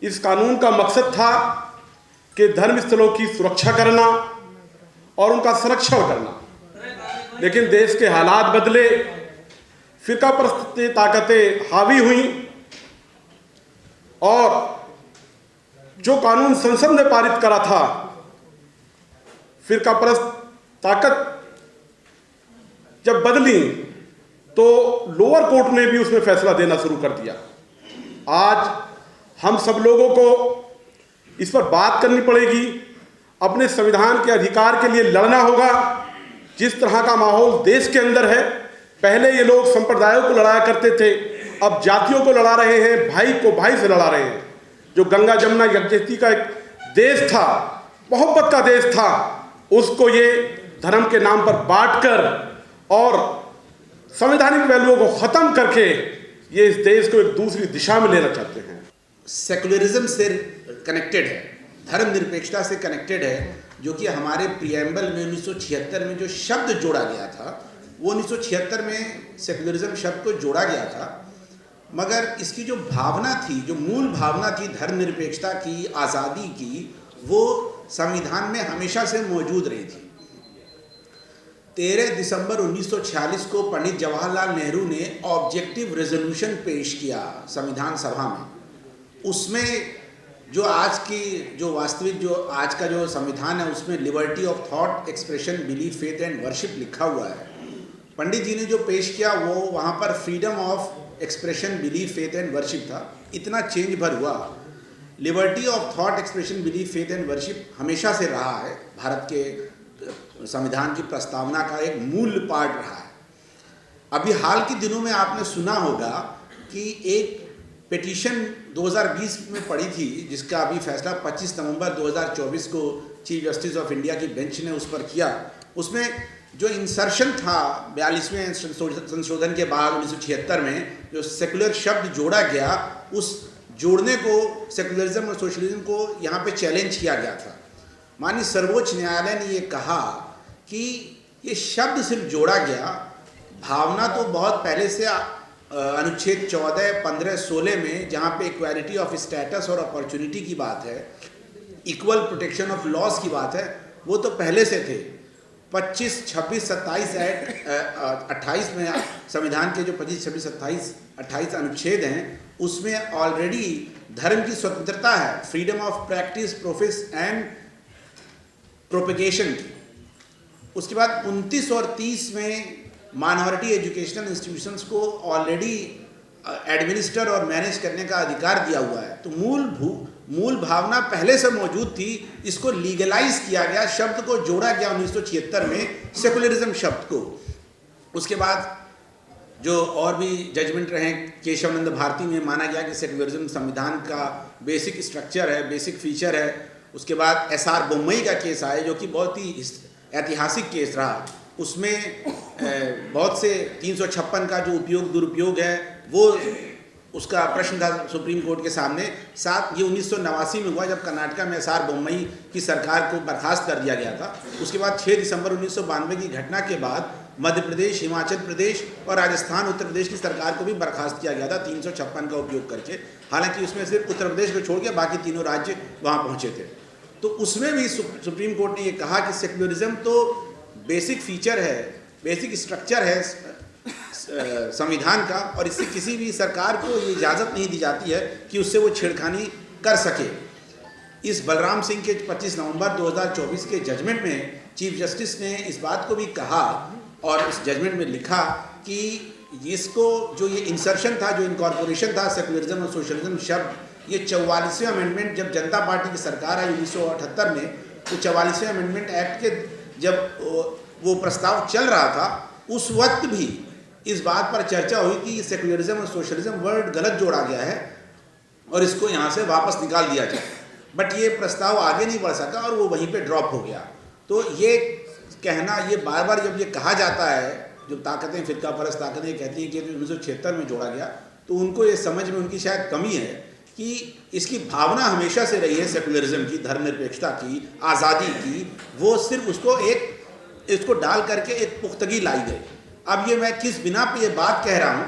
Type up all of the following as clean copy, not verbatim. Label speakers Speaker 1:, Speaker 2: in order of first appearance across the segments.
Speaker 1: इस कानून का मकसद था कि धर्म स्थलों की सुरक्षा करना और उनका संरक्षण करना, लेकिन देश के हालात बदले, फिरका परस्त ताकतें हावी हुई और जो कानून संसद ने पारित करा था, फिरका परस्त ताकत जब बदली तो लोअर कोर्ट ने भी उसमें फैसला देना शुरू कर दिया। आज हम सब लोगों को इस पर बात करनी पड़ेगी, अपने संविधान के अधिकार के लिए लड़ना होगा। जिस तरह का माहौल देश के अंदर है, पहले ये लोग संप्रदायों को लड़ाया करते थे, अब जातियों को लड़ा रहे हैं, भाई को भाई से लड़ा रहे हैं। जो गंगा जमुना यज्ञती का एक देश था, मोहब्बत का देश था, उसको ये धर्म के नाम पर बांटकर और संवैधानिक वैल्यूओं को खत्म करके ये इस देश को एक दूसरी दिशा में लेना चाहते हैं।
Speaker 2: सेकुलरिज्म से कनेक्टेड है, धर्मनिरपेक्षता से कनेक्टेड है, जो कि हमारे प्रियम्बल में 1976 में जो शब्द जोड़ा गया था, वो 1976 में सेकुलरिज्म शब्द को जोड़ा गया था। मगर इसकी जो भावना थी, जो मूल भावना थी धर्मनिरपेक्षता की, आज़ादी की, वो संविधान में हमेशा से मौजूद रही थी। 13 दिसंबर 1946 को पंडित जवाहरलाल नेहरू ने ऑब्जेक्टिव रेजोल्यूशन पेश किया संविधान सभा में। उसमें जो आज की जो वास्तविक जो आज का जो संविधान है, उसमें liberty of thought, expression, belief, faith and worship लिखा हुआ है। पंडित जी ने जो पेश किया वो वहाँ पर freedom of expression, belief, faith and worship था। इतना चेंज भर हुआ। Liberty of thought, expression, belief, faith and worship हमेशा से रहा है, भारत के संविधान की प्रस्तावना का एक मूल पार्ट रहा है। अभी हाल के दिनों में आपने सुना होगा कि एक पिटीशन 2020 में पड़ी थी, जिसका अभी फैसला 25 नवंबर 2024 को चीफ जस्टिस ऑफ इंडिया की बेंच ने उस पर किया। उसमें जो इंसर्शन था 42वें संशोधन के बाद 1976 में जो सेकुलर शब्द जोड़ा गया, उस जोड़ने को, सेकुलरिज्म और सोशलिज्म को यहाँ पे चैलेंज किया गया था। माननीय सर्वोच्च न्यायालय ने ये कहा कि ये शब्द सिर्फ जोड़ा गया, भावना तो बहुत पहले से अनुच्छेद 14, 15, 16 में जहाँ पे इक्वालिटी ऑफ स्टेटस और अपॉर्चुनिटी की बात है, इक्वल प्रोटेक्शन ऑफ लॉज की बात है, वो तो पहले से थे। 25, 26, 27 एक्ट 28 में संविधान के जो 25, 26, 27, 28 अनुच्छेद हैं, उसमें ऑलरेडी धर्म की स्वतंत्रता है, freedom of practice, profess and propagation की। उसके बाद 29 और 30 में माइनॉरिटी एजुकेशनल इंस्टीट्यूशंस को ऑलरेडी एडमिनिस्टर और मैनेज करने का अधिकार दिया हुआ है। तो मूल भावना पहले से मौजूद थी, इसको लीगलाइज किया गया, शब्द को जोड़ा गया 1976 में, सेकुलरिज्म शब्द को। उसके बाद जो और भी जजमेंट रहे, केशवानंद भारती में माना गया कि सेकुलरिज्म संविधान का बेसिक स्ट्रक्चर है, बेसिक फीचर है। उसके बाद SR बोम्मई का केस आया, जो कि बहुत ही ऐतिहासिक केस रहा। उसमें बहुत से 356 का जो उपयोग दुरुपयोग है, वो उसका प्रश्न था सुप्रीम कोर्ट के सामने। साथ ये 1989 में हुआ, जब कर्नाटका में SR बोम्मई की सरकार को बर्खास्त कर दिया गया था। उसके बाद 6 दिसंबर 1992 की घटना के बाद मध्य प्रदेश, हिमाचल प्रदेश और राजस्थान, उत्तर प्रदेश की सरकार को भी बर्खास्त किया गया था 356 का उपयोग करके। हालांकि उसमें सिर्फ उत्तर प्रदेश को छोड़ के बाकी तीनों राज्य वहाँ पहुँचे थे। तो उसमें भी सुप्रीम कोर्ट ने ये कहा कि सेकुलरिज्म तो बेसिक फीचर है, बेसिक स्ट्रक्चर है संविधान का, और इससे किसी भी सरकार को ये इजाज़त नहीं दी जाती है कि उससे वो छेड़खानी कर सके। इस बलराम सिंह के 25 नवंबर 2024 के जजमेंट में चीफ जस्टिस ने इस बात को भी कहा और इस जजमेंट में लिखा कि इसको जो ये इंसर्शन था, जो इनकॉर्पोरेशन था सेकुलरिज्म और सोशलिज्म शब्द, ये 44वें अमेंडमेंट जब जनता पार्टी की सरकार आई 1978 में, तो 44वें अमेंडमेंट एक्ट के जब वो प्रस्ताव चल रहा था, उस वक्त भी इस बात पर चर्चा हुई कि सेकुलरिज्म और सोशलिज्म वर्ड गलत जोड़ा गया है और इसको यहाँ से वापस निकाल दिया जाए। बट ये प्रस्ताव आगे नहीं बढ़ सका और वो वहीं पे ड्रॉप हो गया। तो ये कहना, ये बार बार जब ये कहा जाता है, जो ताकतें, फिरका परस्त ताकतें कहती हैं कि 1976 में जोड़ा गया, तो उनको ये समझ में उनकी शायद कमी है कि इसकी भावना हमेशा से रही है सेकुलरिज्म की, धर्मनिरपेक्षता की, आज़ादी की, वो सिर्फ उसको इसको डाल करके एक पुख्तगी लाई गई। अब ये मैं किस बिना पे ये बात कह रहा हूँ,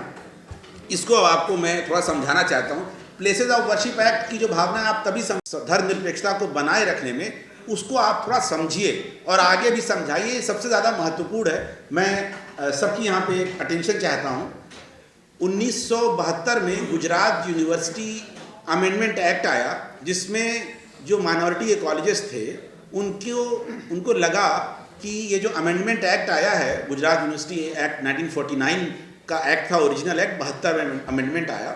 Speaker 2: इसको आपको मैं थोड़ा समझाना चाहता हूँ। प्लेसेस ऑफ वर्शिप एक्ट की जो भावना आप तभी धर्मनिरपेक्षता को बनाए रखने में, उसको आप थोड़ा समझिए और आगे भी समझाइए, सबसे ज़्यादा महत्वपूर्ण है। मैं सबकी यहाँ पे अटेंशन चाहता हूँ। 1972 में गुजरात यूनिवर्सिटी अमेंडमेंट एक्ट आया, जिसमें जो माइनॉरिटी कॉलेजेस थे उनको लगा कि ये जो अमेंडमेंट एक्ट आया है, गुजरात यूनिवर्सिटी एक्ट 1949 का एक्ट था, ओरिजिनल एक्ट, 72 अमेंडमेंट आया,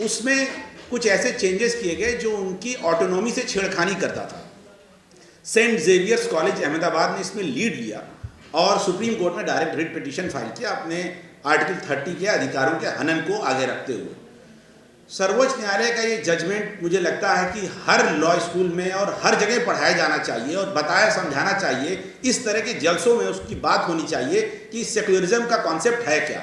Speaker 2: उसमें कुछ ऐसे चेंजेस किए गए जो उनकी ऑटोनॉमी से छेड़खानी करता था। सेंट जेवियर्स कॉलेज अहमदाबाद ने इसमें लीड लिया और सुप्रीम कोर्ट में डायरेक्ट रिट पिटीशन फाइल किया अपने आर्टिकल 30 के अधिकारों के हनन को आगे रखते हुए। सर्वोच्च न्यायालय का ये जजमेंट मुझे लगता है कि हर लॉ स्कूल में और हर जगह पढ़ाया जाना चाहिए और बताया समझाना चाहिए। इस तरह के जलसों में उसकी बात होनी चाहिए कि सेक्युलरिज्म का कॉन्सेप्ट है क्या।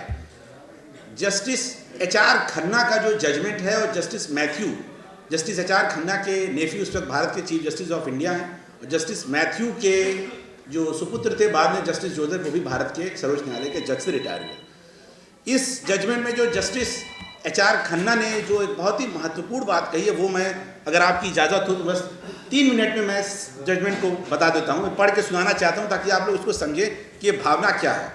Speaker 2: जस्टिस HR खन्ना का जो जजमेंट है, और जस्टिस HR खन्ना के नेफ्यू उस वक्त भारत के चीफ जस्टिस ऑफ इंडिया हैं, और जस्टिस मैथ्यू के जो सुपुत्र थे बाद में जस्टिस जोसेफ, वो भी भारत के सर्वोच्च न्यायालय के जज से रिटायर हुए। इस जजमेंट में जो जस्टिस HR खन्ना ने जो एक बहुत ही महत्वपूर्ण बात कही है, वो मैं, अगर आपकी इजाज़त हो तो बस 3 मिनट में मैं इस जजमेंट को बता देता हूँ। मैं पढ़ के सुनाना चाहता हूँ ताकि आप लोग उसको समझें कि ये भावना क्या है।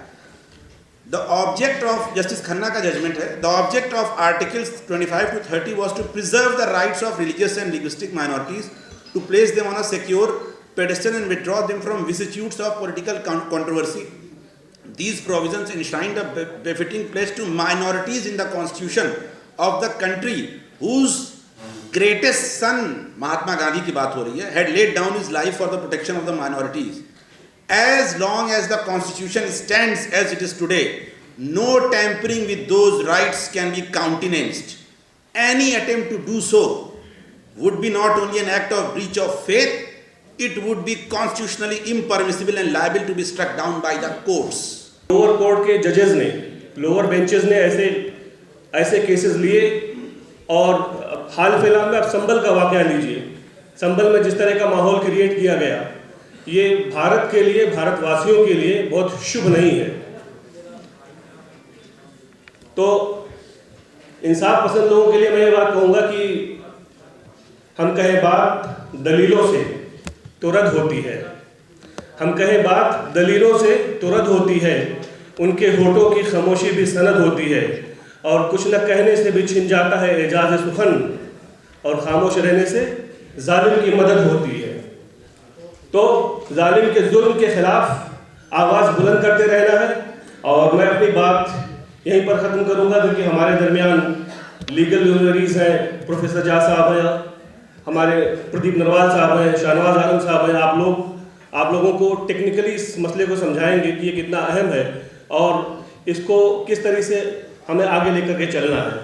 Speaker 2: The object of, justice Khanna का जजमेंट है, the object of articles 25 to 30 was to preserve the rights of religious and linguistic minorities, to place them on a secure pedestal and withdraw them from vicissitudes of political controversy. These provisions enshrined a befitting place to minorities in the constitution of the country whose greatest son, Mahatma Gandhi की बात हो रही है, had laid down his life for the protection of the minorities. As long as the constitution stands as it is today, no tampering with those rights can be countenanced. Any attempt to do so would be not only an act of breach of faith, it would be constitutionally impermissible and liable to be struck down by the courts.
Speaker 3: Lower court के जजेस ने, lower benches ने ऐसे cases लिए। और हाल फिलहाल में आप संभल का वाकया लीजिए। संभल में जिस तरह का माहौल क्रिएट किया गया, ये भारत के लिए, भारतवासियों के लिए बहुत शुभ नहीं है। तो इंसाफ पसंद लोगों के लिए मैं ये बात कहूँगा कि हम कहें बात दलीलों से तो रद्द होती है, हम कहें बात दलीलों से तो रद्द होती है, उनके होठों की खामोशी भी सनद होती है, और कुछ न कहने से भी छिन जाता है एजाज़ सुखन, और खामोश रहने से जालिम की मदद होती है। तो जालिम के जुल्म के खिलाफ आवाज़ बुलंद करते रहना है। और मैं अपनी बात यहीं पर ख़त्म करूँगा, क्योंकि हमारे दरमियान लीगल लॉयर्स हैं, प्रोफेसर जा साहब हैं, हमारे प्रदीप नरवाल साहब हैं, शाहनवाज आलम साहब हैं। आप लोगों को टेक्निकली इस मसले को समझाएंगे कि ये कितना अहम है और इसको किस तरह से हमें आगे लेकर के चलना है।